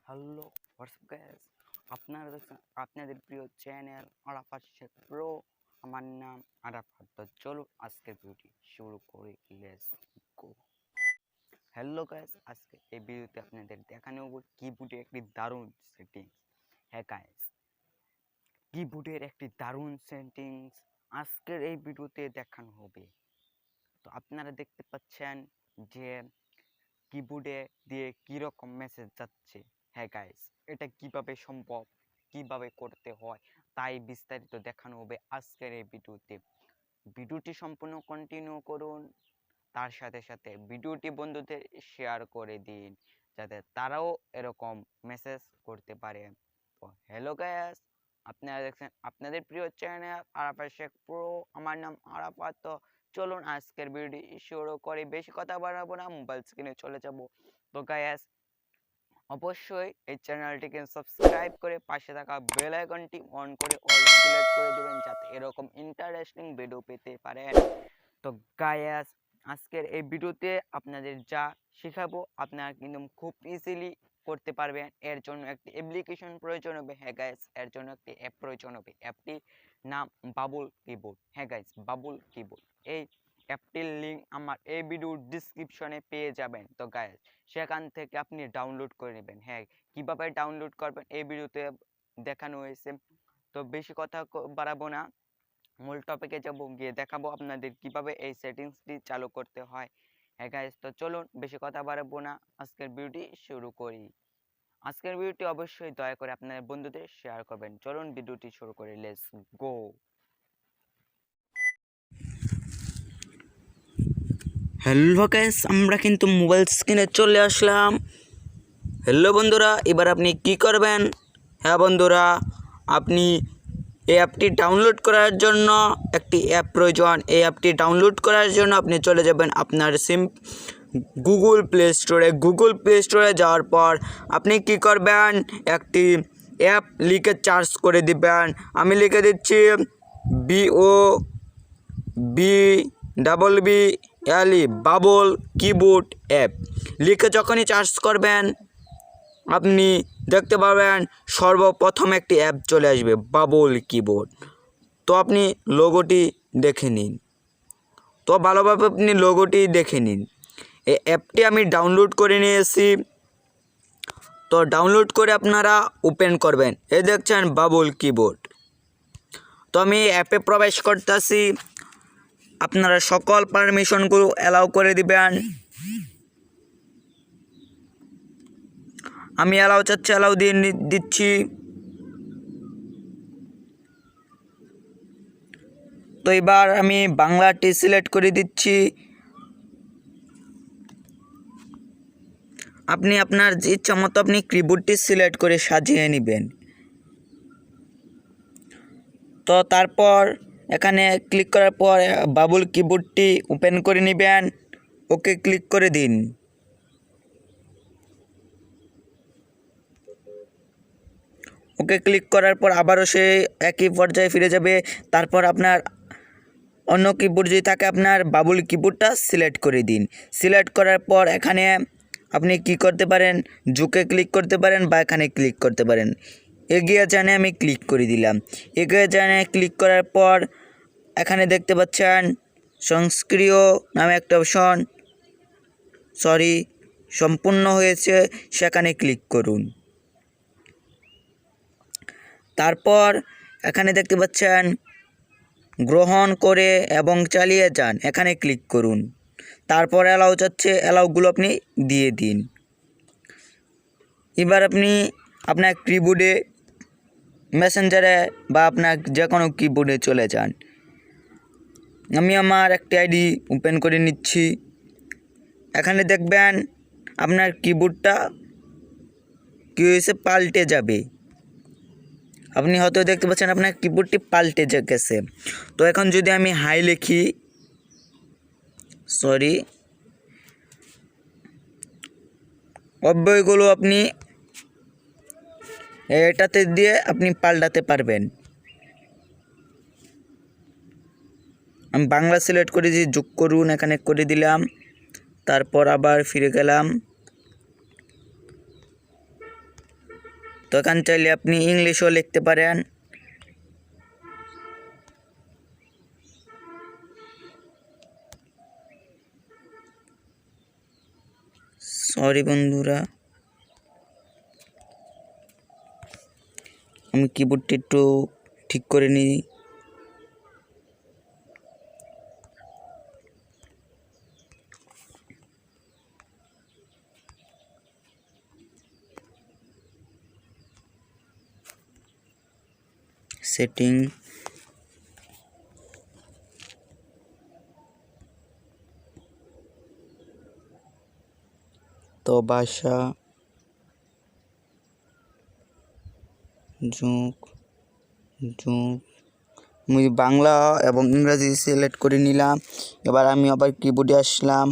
Hello WhatsApp guys, আপনারা দেখছেন আপনাদের প্রিয় চ্যানেল আরাফাত শেখ প্রো। আমার নাম আরাফাত। তো চলো আজকের ভিডিওটি শুরু করি, লেটস গো। হ্যালো গাইস, আজকে এই ভিডিওতে আপনাদের দেখানো হবে কিবোর্ডের একটি দারুণ সেটিংস। হ্যাঁ গাইস, কিবোর্ডের একটি দারুণ সেটিংস আজকের এই ভিডিওতে দেখানো হবে। তো আপনারা দেখতে পাচ্ছেন যে কিবোর্ডে দিয়ে কিরকম মেসেজ যাচ্ছে। হ্যাঁ গাইস, এটা কিভাবে সম্ভব, কিভাবে করতে হয়, তাই বিস্তারিত দেখানো হবে আজকের এই ভিডিওতে। ভিডিওটি সম্পূর্ণ কন্টিনিউ করুন, তার সাথে সাথে ভিডিওটি বন্ধুদের শেয়ার করে দিন যাতে তারাও এরকম মেসেজ করতে পারে। তো হ্যালো গাইস, আপনারা দেখছেন আপনাদের প্রিয় চ্যানেল আরাফাত শেখ প্রো। আমার নাম আরাফাত। তো চলুন আজকের ভিডিওটি শুরু করি। বেশি কথা বাড়াবো না, মোবাইল স্ক্রিনে চলে যাব। তো গাইস, অবশ্যই এই চ্যানেলটিকে সাবস্ক্রাইব করে পাশে থাকা বেল আইকনটি অন করে অল সিলেক্ট করে দিবেন যাতে এরকম ইন্টারেস্টিং ভিডিও পেতে পারেন। তো গাইস, আজকের এই ভিডিওতে আপনাদের যা শেখাবো আপনারা কিন্তু খুব ইজিলি করতে পারবেন। এর জন্য একটি অ্যাপ্লিকেশন প্রয়োজন হবে। হ্যাঁ গাইস, এর জন্য একটি অ্যাপ প্রয়োজন হবে। অ্যাপটির নাম বাবল কিবোর্ড। হ্যাঁ গাইস, বাবল কিবোর্ড। এই অ্যাপটির লিঙ্ক আমার এই ভিডিওর ডিসক্রিপশনে পেয়ে যাবেন। তো গাইস, সেখান থেকে আপনি ডাউনলোড করে নেবেন। হ্যাঁ, কিভাবে ডাউনলোড করবেন এই ভিডিওতে দেখানো হয়েছে। তো বেশি কথা বাড়াবো না, মূল টপিকে যাব, গিয়ে দেখাবো আপনাদের কিভাবে এই সেটিংসটি চালু করতে হয়। হ্যাঁ গাইস, তো চলুন বেশি কথা বাড়াবো না, আজকের ভিডিওটি শুরু করি। আজকের ভিডিওটি অবশ্যই দয়া করে আপনাদের বন্ধুদের শেয়ার করবেন। চলুন ভিডিওটি শুরু করি, লেটস গো। হ্যালো গাইস, আমরা কিন্তু মোবাইল স্ক্রিনে চলে আসলাম। হ্যালো বন্ধুরা, এবার আপনি কি করবেন? হ্যাঁ বন্ধুরা, আপনি এই অ্যাপটি ডাউনলোড করার জন্য একটি অ্যাপ প্রয়োজন। এই অ্যাপটি ডাউনলোড করার জন্য আপনি চলে যাবেন আপনার গুগল প্লে স্টোরে যাওয়ার পর আপনি কি করবেন, একটি অ্যাপ লিখে সার্চ করে দিবেন। আমি লিখে দিচ্ছি BOBBLE বাবল কিবোর্ড অ্যাপ। লিখে যখনই সার্চ করবেন আপনি দেখতে পাবেন সর্বপ্রথম একটি অ্যাপ চলে আসবে, বাবল কিবোর্ড। তো আপনি লোগোটি দেখে নিন। তো ভালোভাবে আপনি লোগোটি দেখে নিন। এই অ্যাপটি আমি ডাউনলোড করে নিয়েছি। তো ডাউনলোড করে আপনারা ওপেন করবেন। এই দেখছেন বাবল কিবোর্ড। তো আমি অ্যাপে প্রবেশ করতেছি। আপনারা সকল পারমিশনগুলো অ্যালাউ করে দিবেন। আমি অ্যালাউ চাচ্ছি, অ্যালাউ দিয়ে দিচ্ছি। তো এবার আমি বাংলাটি সিলেক্ট করে দিচ্ছি। আপনি আপনার ইচ্ছা মতো আপনি কিবোর্ডটি সিলেক্ট করে সাজিয়ে নেবেন। তো তারপর এখানে ক্লিক করার পর বাবল কিবোর্ডটি ওপেন করে নেবেন। ওকে ক্লিক করে দিন। ওকে ক্লিক করার পর আবারও সে একই পর্যায়ে ফিরে যাবে। তারপর আপনার অন্য কিবোর্ড যদি থাকে আপনার বাবল কিবোর্ডটা সিলেক্ট করে দিন। সিলেক্ট করার পর এখানে আপনি কি করতে পারেন, ঝুঁকে ক্লিক করতে পারেন বা এখানে ক্লিক করতে পারেন। এগিয়ে জানে আমি ক্লিক করে দিলাম। এগিয়ে জানে ক্লিক করার পর এখানে দেখতে পাচ্ছেন সংস্ক্রিয় নামে একটা অপশন, সম্পূর্ণ হয়েছে, সেখানে ক্লিক করুন। তারপর এখানে দেখতে পাচ্ছেন গ্রহণ করে এবং চালিয়ে যান, এখানে ক্লিক করুন। তারপর অ্যালাউ চাচ্ছে, অ্যালাউগুলো আপনি দিয়ে দিন। এবার আপনি আপনার কিবোর্ডে মেসেঞ্জারে বা আপনার যে কোনো কিবোর্ডে চলে যান। আমি আমার একটি আইডি ওপেন করে নিচ্ছি। এখানে দেখবেন আপনার কিবোর্ডটা কী হয়েছে, পাল্টে যাবে। আপনি হয়তো দেখতে পাচ্ছেন আপনার কিবোর্ডটি পাল্টে গেছে। তো এখন যদি আমি হাই লিখি, অব্যয়গুলো আপনি এটাতে দিয়ে আপনি পাল্টাতে পারবেন। আমি বাংলা সিলেক্ট করে দিয়ে যোগ করুন, এখানে করে দিলাম। তারপর আবার ফিরে গেলাম। তো এখানে চাইলে আপনি ইংলিশও লিখতে পারেন। সরি বন্ধুরা, আমি কিবোর্ডটি একটু ঠিক করে নিই। সেটিং, তো ভাষা, যোগ যোগ আমি বাংলা এবং ইংরাজি সিলেক্ট করে নিলাম। এবার আমি আবার কিবোর্ডে আসলাম।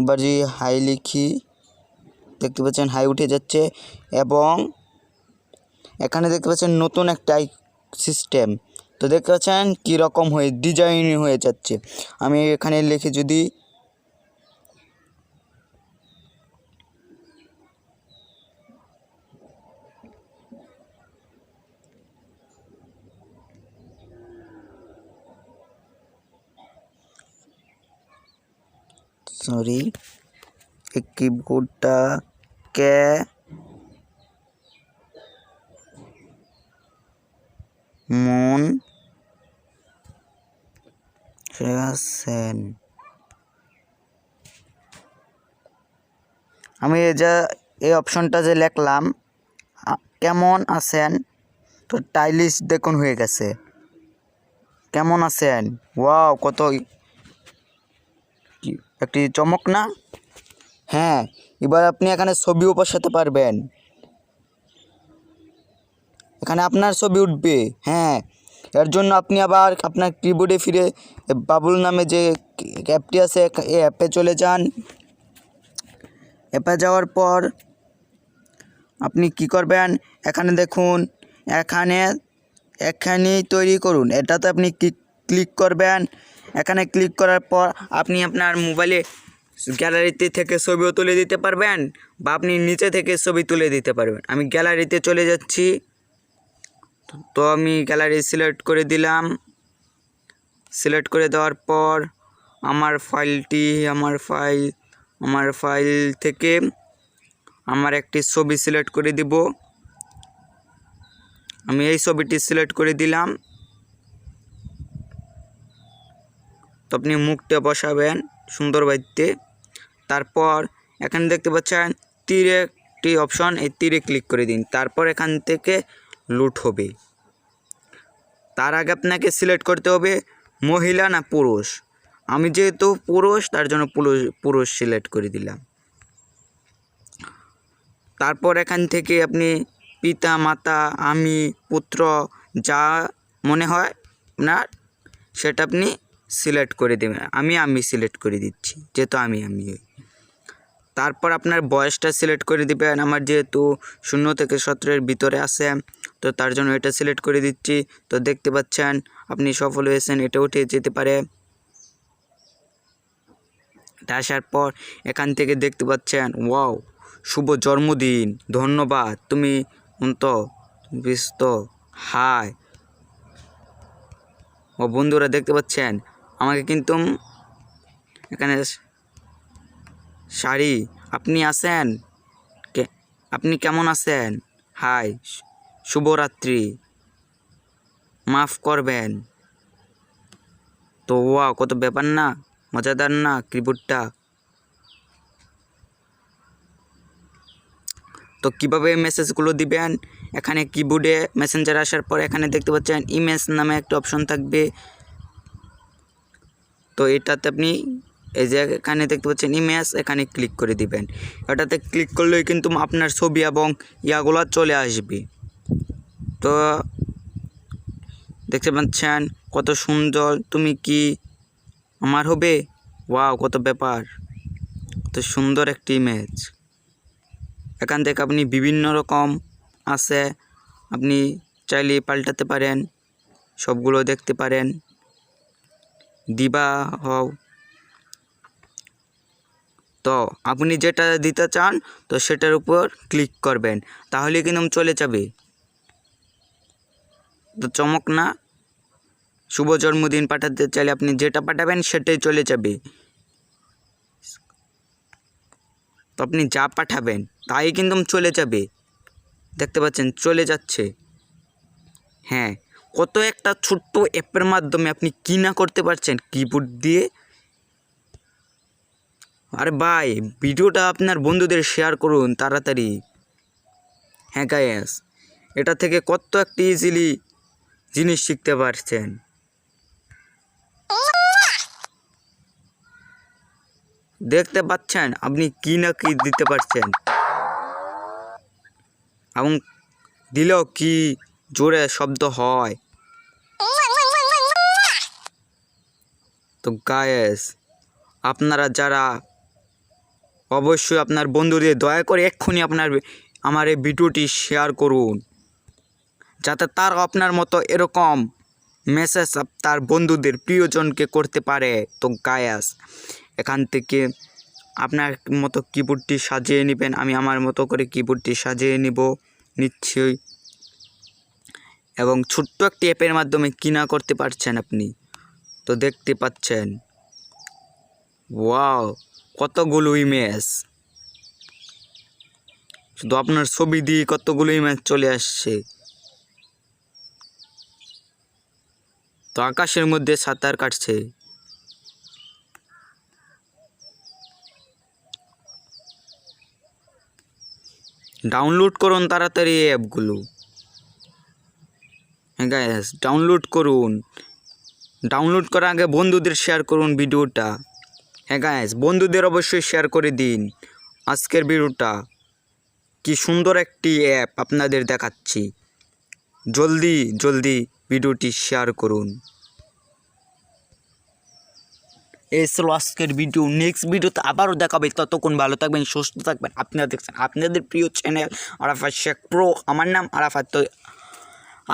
এবার যে হাই লিখি, দেখতে পাচ্ছেন হাই উঠে যাচ্ছে এবং এখানে দেখতে পাচ্ছেন নতুন একটা সিস্টেম। তো দেখতে পাচ্ছেন কীরকম হয়ে ডিজাইন হয়ে যাচ্ছে। আমি এখানে লিখে যদি সরি এই কিবোর্ডটাকে মন রাখছেন। আমি এই অপশনটা যে লিখলাম কেমন আছেন, তো টাইলিশ দেখুন হয়ে গেছে। কেমন আছেন, ওয়াও কত একটি চমক না? হ্যাঁ, এবার আপনি এখানে ছবিও বসাতে পারবেন। এখানে আপনার ছবি উঠবে। হ্যাঁ, এর জন্য আপনি আবার আপনার কিবোর্ডে ফিরে বাবুল নামে যে অ্যাপটি আছে এই অ্যাপে চলে যান। অ্যাপে যাওয়ার পর আপনি কি করবেন, এখানে দেখুন এখানেই তৈরি করুন, এটাতে আপনি ক্লিক করবেন। এখানে ক্লিক করার পর আপনি আপনার মোবাইলে গ্যালারিতে থেকে ছবিও তুলে দিতে পারবেন বা আপনি নিচে থেকে ছবি তুলে দিতে পারবেন। আমি গ্যালারিতে চলে যাচ্ছি, তো আমি গ্যালারি সিলেক্ট করে দিলাম। সিলেক্ট করে দেওয়ার পর আমার ফাইল থেকে আমার একটি ছবি সিলেক্ট করে দিব। আমি এই ছবিটি সিলেক্ট করে দিলাম। তো আপনি মুখটা বসাবেন সুন্দর বাইতে। তারপর এখানে দেখতে পাচ্ছেন তীরে একটি অপশন, এই তীরে ক্লিক করে দিন। তারপর এখান থেকে লুট হবে। তার আগে আপনাকে সিলেক্ট করতে হবে মহিলা না পুরুষ। আমি যেহেতু পুরুষ, তার জন্য পুরুষ সিলেক্ট করে দিলাম। তারপর এখান থেকে আপনি পিতা মাতা আমি পুত্র যা মনে হয় আপনার সেটা আপনি সিলেক্ট করে দেবেন। আমি সিলেক্ট করে দিচ্ছি, যেহেতু আমি তারপর আপনার বয়সটা সিলেক্ট করে দিবেন। আমার যেহেতু 0 থেকে 17-এর ভিতরে আছে, তো তার জন্য এটা সিলেক্ট করে দিচ্ছি। তো দেখতে পাচ্ছেন আপনি সফল হয়েছেন, এটা উঠে যেতে পারে। এটা আসার পর এখান থেকে দেখতে পাচ্ছেন ওয়াও শুভ জন্মদিন, ধন্যবাদ, তুমি ব্যস্ত, হাই। ও বন্ধুরা দেখতে পাচ্ছেন আমাকে কিন্তু এখানে শাড়ি, আপনি আছেন, আপনি কেমন আছেন, হাই, শুভরাত্রি, মাফ করবেন। তো ওয়াও কত ব্যাপার না, মজাদার না কিবোর্ডটা? তো কীভাবে মেসেজগুলো দিবেন, এখানে কিবোর্ডে মেসেঞ্জার আসার পর এখানে দেখতে পাচ্ছেন ইমেজ নামে একটা অপশন থাকবে। তো এটাতে আপনি এই যে এখানে দেখতে পাচ্ছেন ইমেজ, এখানে ক্লিক করে দিবেন। এটাতে ক্লিক করলেই কিন্তু আপনার ছবি এবং ইয়াগুলো চলে আসবে। তো দেখতে পাচ্ছেন কত সুন্দর, তুমি কি আমার হবে, ওয়াও কত ব্যাপার, কত সুন্দর একটি ইমেজ। এখান থেকে আপনি বিভিন্ন রকম আছে, আপনি চাইলে পাল্টাতে পারেন, সবগুলো দেখতে পারেন। দিবা হও, তো আপনি যেটা দিতে চান তো সেটার উপর ক্লিক করবেন, তাহলে কিন্তু চলে যাবে। তো চমক না? শুভ জন্মদিন পাঠাতে চাইলে আপনি যেটা পাঠাবেন সেটাই চলে যাবে। তো আপনি যা পাঠাবেন তাই কিন্তু চলে যাবে। দেখতে পাচ্ছেন চলে যাচ্ছে। হ্যাঁ, কত একটা ছোট্ট অ্যাপের মাধ্যমে আপনি কি না করতে পারছেন কিবোর্ড দিয়ে। আরে ভাই, ভিডিওটা আপনার বন্ধুদের শেয়ার করুন তাড়াতাড়ি। হ্যাঁ গাইস, এটা থেকে কত একটা ইজিলি জিনিস শিখতে পারছেন। দেখতে পাচ্ছেন আপনি কি না কি দিতে পারছেন, এবং দিলেও কি জোরে শব্দ হয়। তো গাইস, আপনারা যারা অবশ্যই আপনার বন্ধুদের দয়া করে এক্ষুনি আমার এই ভিডিওটি শেয়ার করুন, যাতে তারা আপনার মতো এরকম মেসেজ তার বন্ধুদের প্রিয়জনকে করতে পারে। তো গাইস, এখান থেকে আপনার মতো কিবোর্ডটি সাজিয়ে নেবেন। আমি আমার মতো করে কিবোর্ডটি সাজিয়ে নিচ্ছি। এবং ছোট্ট একটি অ্যাপের মাধ্যমে কি না করতে পারছেন আপনি, তো দেখতে পাচ্ছেন। ওয়াও, কতগুলো ইমেজ, শুধু আপনার ছবি দিয়ে কতগুলো ইমেজ চলে আসছে। তো আকাশের মধ্যে সাঁতার কাটছে। ডাউনলোড করুন তাড়াতাড়ি এই অ্যাপগুলো। হ্যাঁ গাইস, ডাউনলোড করুন। ডাউনলোড করার আগে বন্ধুদের শেয়ার করুন ভিডিওটা। হ্যাঁ গাইস, বন্ধুদের অবশ্যই শেয়ার করে দিন আজকের ভিডিওটা। কি সুন্দর একটি অ্যাপ আপনাদের দেখাচ্ছি। জলদি জলদি ভিডিওটি শেয়ার করুন। এই ছিল আজকের ভিডিও। নেক্সট ভিডিওতে আবারও দেখাবে। ততক্ষণ ভালো থাকবেন, সুস্থ থাকবেন। আপনারা দেখছেন আপনাদের প্রিয় চ্যানেল আরাফাত শেখ প্রো। আমার নাম আরাফাত। তো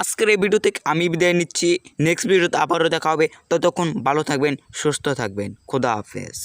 আজকের এই ভিডিও থেকে আমি বিদায় নিচ্ছি। নেক্সট ভিডিওতে আবারও দেখা হবে। ততক্ষণ ভালো থাকবেন, সুস্থ থাকবেন। খোদা হাফেজ।